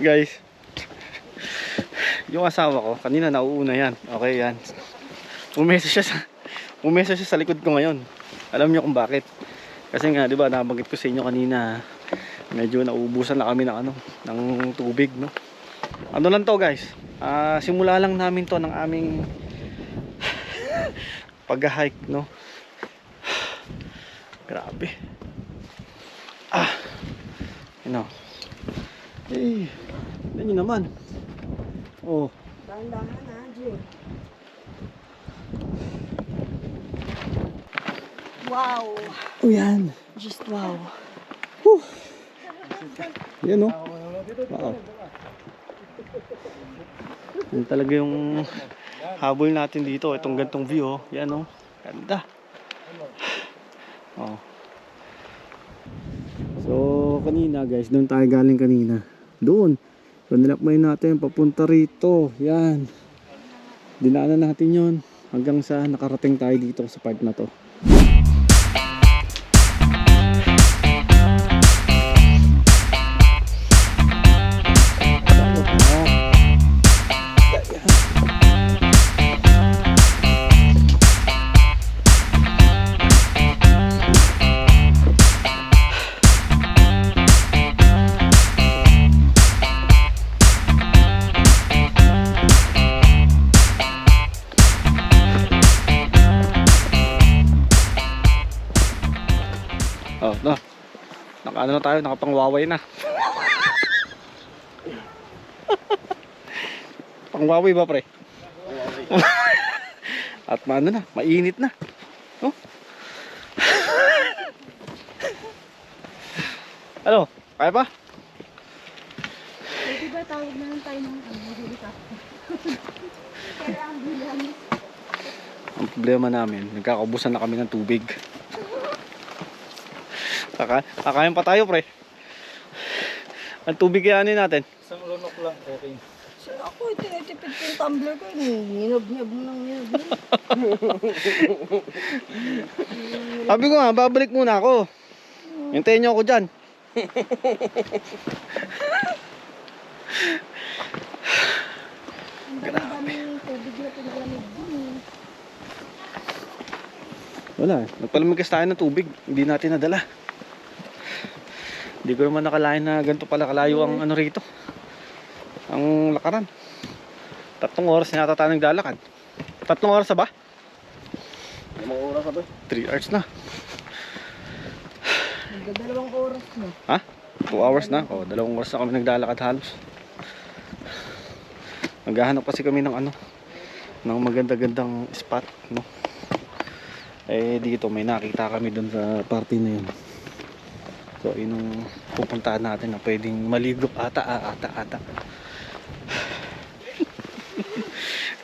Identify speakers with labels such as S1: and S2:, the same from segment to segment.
S1: Guys, yung asawa ko kanina nauuna yan. Okay yan. Umesa siya sa likod ko ngayon. Alam niyo kung bakit? Kasi nga 'di ba nabanggit ko sa inyo kanina, medyo nauubusan na kami ng tubig, no. Ano lang to, guys. Simula lang namin to ng aming pag-hike, no. Grabe. You know. Ganyan naman. Oh.
S2: Dahan-dahan na, Jay. Wow.
S1: Oh, yan.
S2: Just wow.
S1: Yan, oh. Wow. Yan talaga yung habol natin dito. Itong gantong view, oh. Yan, oh. Ganda. Oh. So, kanina, guys, doon tayo galing kanina. Doon. Nilakbay natin papunta rito. Yan. Dinaanan natin yon hanggang sa nakarating tayo dito sa part na to. Oh, no. Nakaano na tayo, nakapangwaway na. Pangwaway ba, pre? At maano na, mainit na. Oh. Ano? Kaya pa?
S2: Pwede ba tawag na lang tayo ng helicopter? Kaya ang bilang.
S1: Ang problema namin, nagkakaubusan na kami ng tubig. Kakain pa tayo, pre. Ang tubig yanin natin.
S3: Isang lunok lang, okay.
S2: So ako, tinitipid ko yung tumbler ko. Ninob-nyob mo nang ninob.
S1: Sabi ko nga, babalik muna ako. Hintayin niyo ako dyan.
S2: Ang daming tubig na pinalamig din.
S1: Wala, nagpalamigas tayo ng tubig. Hindi natin nadala. Hindi ko naman nakalain na ganito pala kalayo ang ano rito. Ang lakaran. 3 oras na yata tayo naglalakad. 3 oras na ba?
S3: 5 oras na ba?
S1: 3 hours na.
S2: Nagdadalawang oras na.
S1: Ha? 2 hours na? O, 2 oras na kami naglalakad halos. Naghahanap kasi kami ng ng maganda-gandang spot, no? Eh dito may nakita kami dun sa party na yun. So yun yung pupuntahan natin na pwedeng maligo ata.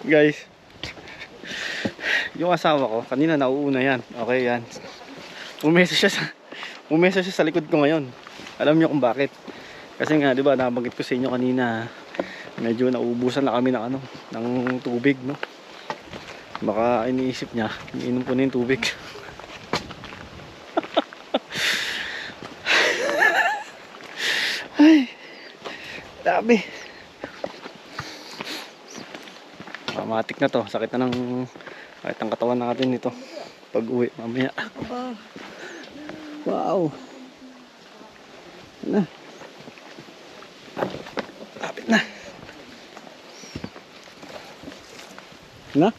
S1: Guys, yung asawa ko kanina nauuna yan. Okay yan. Umesa siya sa likod ko ngayon. Alam niyo kung bakit? Kasi nga 'di ba nabanggit ko sa inyo kanina, medyo nauubusan na kami ng tubig, no? Baka iniisip niya iniinom ko na yung tubig. Ay, dami. Matik na to. Sakit na ng katawan natin nito pag uwi mamaya. Wow. Na. Lapit na. Na?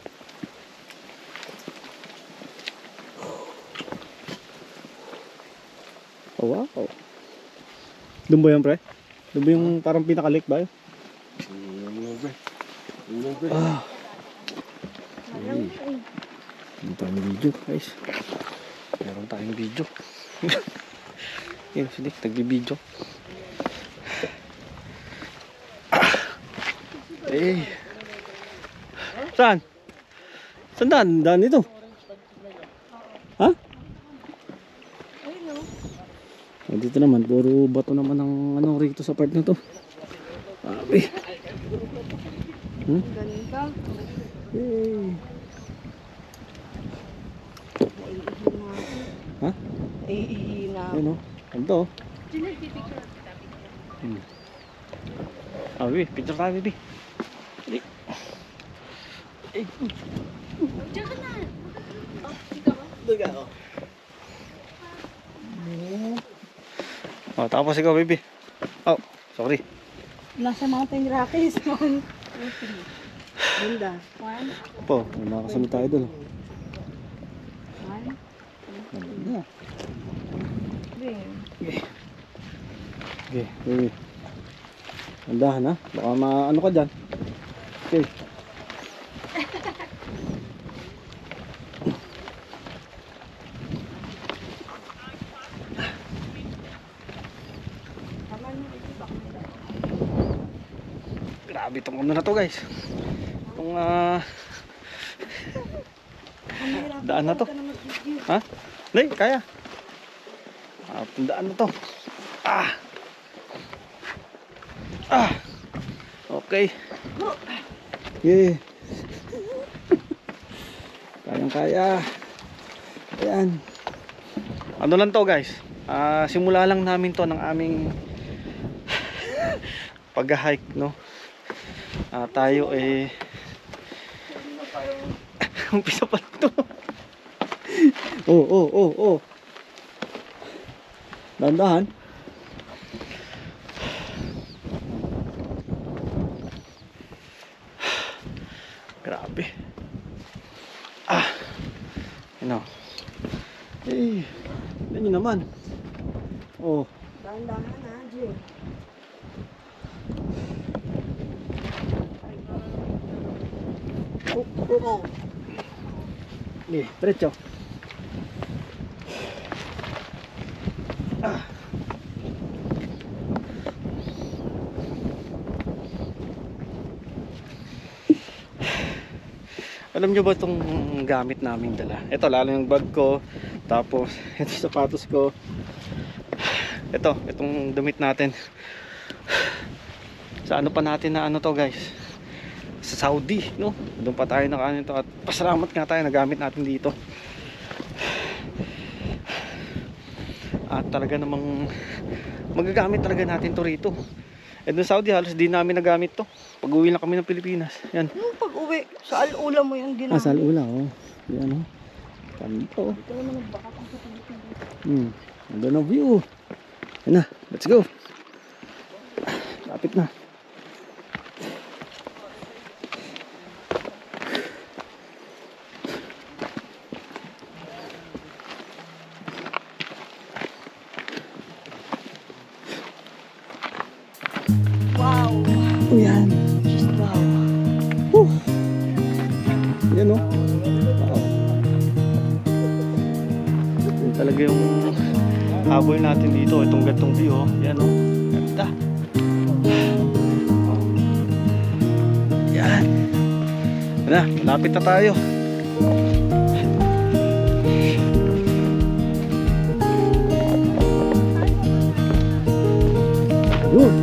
S1: Oh, wow. Doon ba yan, pre? Doon ba yung parang pinakalik ba yun? Ah. Meron tayong video, guys. Meron tayong video. Yun, sige, tagbi-video. Eh. Saan? Saan daan ito? Ha? Oh, dito naman, puro bato naman ang rito sa part na to. Sabi.
S2: Ganda.
S1: Yay. Ha?
S2: Iihina.
S1: Ayun o. Ganda o. Ah, Bibi, picture tayo, Bibi. Dali. Eh,
S2: Diyan ka na. Oh, ikaw ba?
S3: Doon ka, oh.
S1: oh, tapos ikaw, Bibi. Oh, sorry.
S2: Nasa Mountain Rockies, man. Ganda. One,
S1: Po, may mga kasama tayo doon.
S2: one,
S1: Ganda.
S2: three.
S1: Okay, Bibi. Andahan ha. Baka maano ka dyan. Okay. Grabe itong ano na to guys. Itong daan na to. Ha? Hindi, kaya. Itong daan na to. Ah! Ah! Okay. Yeah. Kayang-kaya. Ayan. Ano lang to guys. Simula lang namin to ng aming pag-hike, no? Tayo umpisa pa lang to. Oh. Dahan-dahan. Grabe. Ano? Eh, ganyan naman. Oh.
S2: Dahan-dahan na, Jay.
S1: Oh. Eh, diretso. Alam nyo ba itong gamit naming dala? Ito, lalo yung bag ko. Tapos, ito sapatos ko. Itong damit natin. Sa ano pa natin na ano to guys? Sa Saudi, no? Doon pa tayo nakaano ito. At pasalamat nga tayo na gamit natin dito. At talaga namang magagamit talaga natin to rito. Doon sa Saudi, halos di namin nagamit to. Pag-uwi lang kami ng Pilipinas. Yan.
S2: Yung pag-uwi, sa alula mo yung ginamit.
S1: Sa Alula, oh. Yan, oh. Ganda, oh.
S2: Ito naman nagbaka pang sa Pilipinas.
S1: Ganda ng view. Yan na, let's go. Lapit na.
S2: Wow.
S1: Yan.
S2: Just wow.
S1: Yan, oh. Wow. Yan talaga yung habol natin dito. Itong gantong view, oh. Yan, oh. Ganda. Yan. Yan na, malapit na tayo. Yun.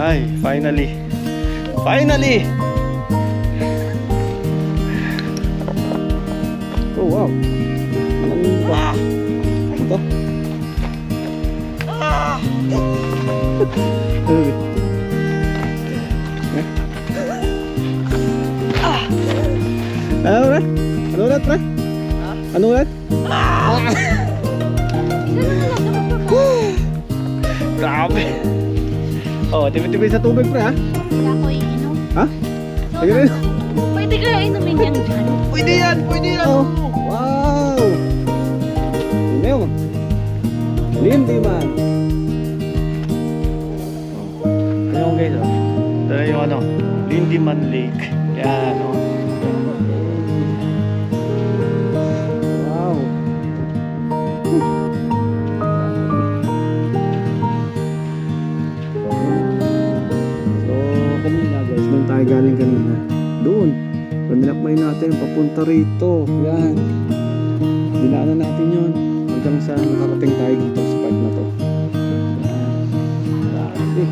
S1: Ay, finally. Finally! Oh, wow. Wow. Ito. Ano ulit? Ano ulit, pre? Ano ulit? Grabe. Oh, tibi-tibi sa tubig, pre, ha?
S2: Wala ko iinom.
S1: Ha?
S2: So,
S1: Sige rin.
S2: pwede kaya inumin yan dyan?
S3: Pwede yan! Pwede yan!
S1: Oh, wow! Hindi mo. Lindiman. Ayun guys, oh. Ito yung ano, Lindiman Lake. Yan, oh. Wow. So, kanina guys, nung tayo galing kanina, doon. Pinilakmay natin papunta rito. Yan. Dinaanan natin yun hanggang sa nakarating tayo dito sa park na to. Grabe.